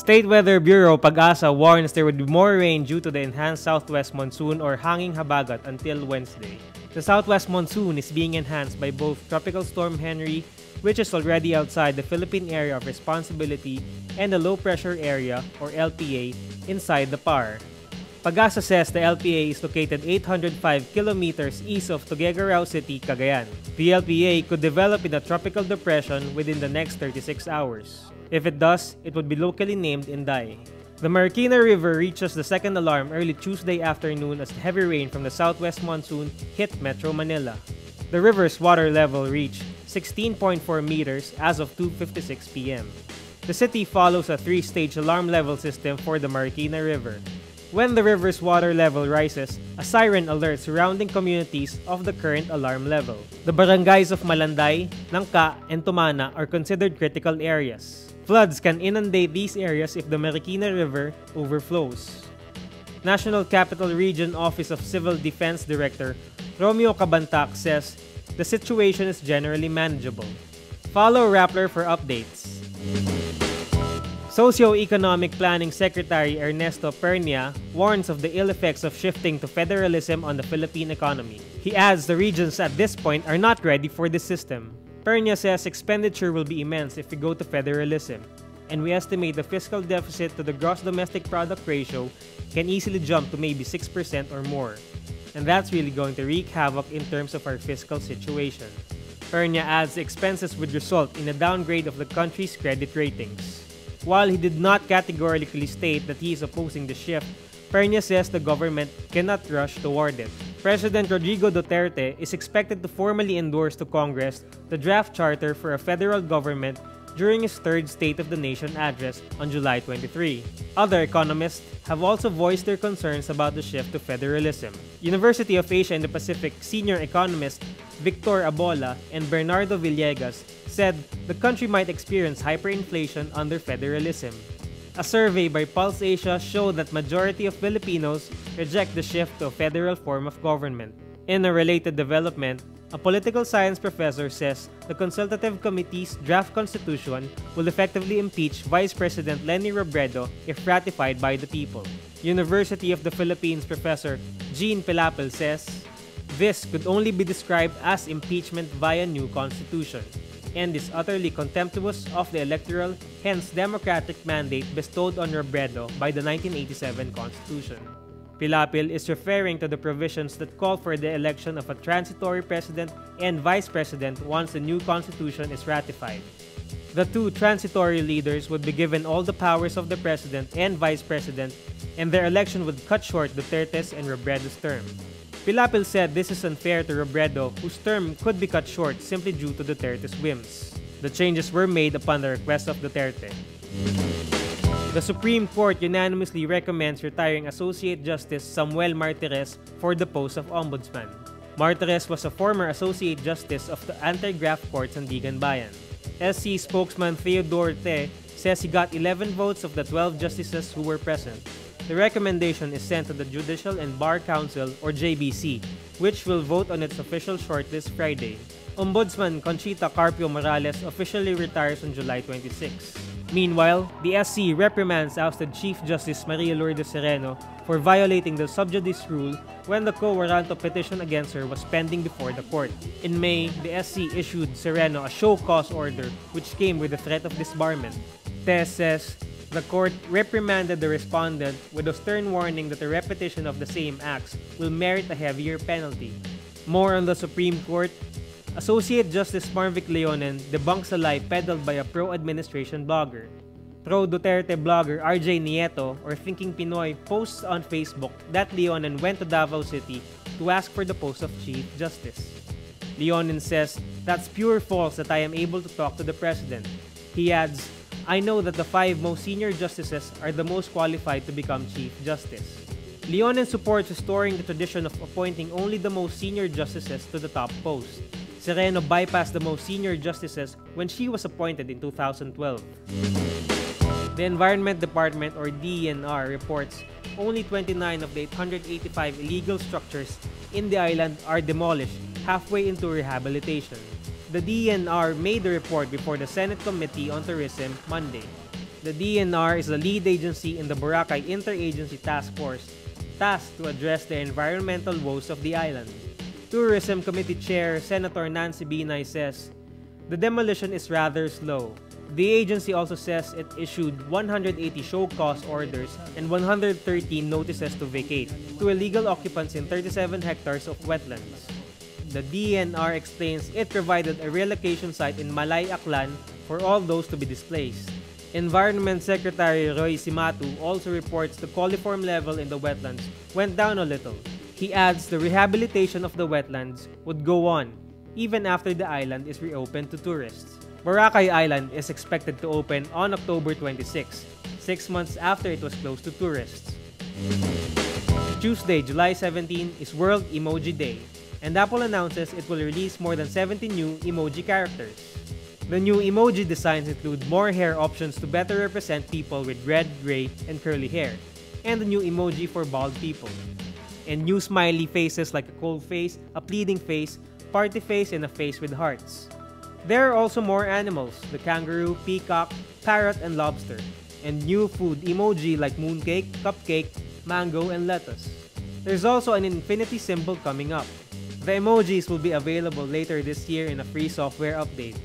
State Weather Bureau Pag-asa warns there would be more rain due to the enhanced southwest monsoon or hanging habagat until Wednesday. The southwest monsoon is being enhanced by both Tropical Storm Henry, which is already outside the Philippine Area of Responsibility, and the Low Pressure Area, or LPA, inside the PAR. Pag-asa says the LPA is located 805 kilometers east of Tuguegarao City, Cagayan. The LPA could develop in a tropical depression within the next 36 hours. If it does, it would be locally named Inday. The Marikina River reaches the second alarm early Tuesday afternoon as heavy rain from the southwest monsoon hit Metro Manila. The river's water level reached 16.4 meters as of 2:56 p.m. The city follows a 3-stage alarm level system for the Marikina River. When the river's water level rises, a siren alerts surrounding communities of the current alarm level. The barangays of Malanday, Nangka, and Tumana are considered critical areas. Floods can inundate these areas if the Marikina River overflows. National Capital Region Office of Civil Defense Director Romeo Cabantac says the situation is generally manageable. Follow Rappler for updates. Socio-Economic Planning Secretary Ernesto Pernia warns of the ill effects of shifting to federalism on the Philippine economy. He adds the regions at this point are not ready for this system. Pernia says expenditure will be immense if we go to federalism, and we estimate the fiscal deficit to the gross domestic product ratio can easily jump to maybe 6% or more. And that's really going to wreak havoc in terms of our fiscal situation. Pernia adds the expenses would result in a downgrade of the country's credit ratings. While he did not categorically state that he is opposing the shift, Pernia says the government cannot rush toward it. President Rodrigo Duterte is expected to formally endorse to Congress the draft charter for a federal government during his third State of the Nation address on July 23. Other economists have also voiced their concerns about the shift to federalism. University of Asia and the Pacific senior economist Victor Abola and Bernardo Villegas said the country might experience hyperinflation under federalism. A survey by Pulse Asia showed that majority of Filipinos reject the shift to a federal form of government. In a related development, a political science professor says the Consultative Committee's draft constitution will effectively impeach Vice President Leni Robredo if ratified by the people. University of the Philippines professor Jean Pilapil says, this could only be described as impeachment via new constitution, and is utterly contemptuous of the electoral, hence democratic mandate bestowed on Robredo by the 1987 Constitution. Pilapil is referring to the provisions that call for the election of a transitory president and vice president once the new constitution is ratified. The two transitory leaders would be given all the powers of the president and vice president, and their election would cut short Duterte's and Robredo's term. Pilapil said this is unfair to Robredo, whose term could be cut short simply due to Duterte's whims. The changes were made upon the request of Duterte. The Supreme Court unanimously recommends retiring Associate Justice Samuel Martires for the post of Ombudsman. Martires was a former Associate Justice of the Anti-Graft Court Sandigan Bayan. SC spokesman Theodore Te says he got 11 votes of the 12 justices who were present. The recommendation is sent to the Judicial and Bar Council, or JBC, which will vote on its official shortlist Friday. Ombudsman Conchita Carpio Morales officially retires on July 26. Meanwhile, the SC reprimands ousted Chief Justice Maria Lourdes Sereno for violating the sub judice rule when the quo warranto petition against her was pending before the court. In May, the SC issued Sereno a show cause order which came with the threat of disbarment. Tess says the court reprimanded the respondent with a stern warning that the repetition of the same acts will merit a heavier penalty. More on the Supreme Court. Associate Justice Marvic Leonen debunks a lie peddled by a pro-administration blogger. Pro-Duterte blogger RJ Nieto, or Thinking Pinoy, posts on Facebook that Leonen went to Davao City to ask for the post of Chief Justice. Leonen says, "That's pure false that I am able to talk to the President." He adds, "I know that the 5 most senior justices are the most qualified to become Chief Justice." Leonen supports restoring the tradition of appointing only the most senior justices to the top post. Sereno bypassed the most senior justices when she was appointed in 2012. The Environment Department, or DENR, reports only 29 of the 885 illegal structures in the island are demolished halfway into rehabilitation. The DENR made the report before the Senate Committee on Tourism Monday. The DNR is the lead agency in the Boracay Interagency Task Force, tasked to address the environmental woes of the island. Tourism Committee Chair Senator Nancy Binay says, the demolition is rather slow. The agency also says it issued 180 show cause orders and 113 notices to vacate to illegal occupants in 37 hectares of wetlands. The DNR explains it provided a relocation site in Malay Aklan for all those to be displaced. Environment Secretary Roy Simatu also reports the coliform level in the wetlands went down a little. He adds the rehabilitation of the wetlands would go on even after the island is reopened to tourists. Boracay Island is expected to open on October 26, 6 months after it was closed to tourists. Tuesday, July 17 is World Emoji Day, and Apple announces it will release more than 70 new emoji characters. The new emoji designs include more hair options to better represent people with red, gray, and curly hair, and a new emoji for bald people, and new smiley faces like a cold face, a pleading face, party face, and a face with hearts. There are also more animals, the kangaroo, peacock, parrot, and lobster, and new food emoji like mooncake, cupcake, mango, and lettuce. There's also an infinity symbol coming up. The emojis will be available later this year in a free software update.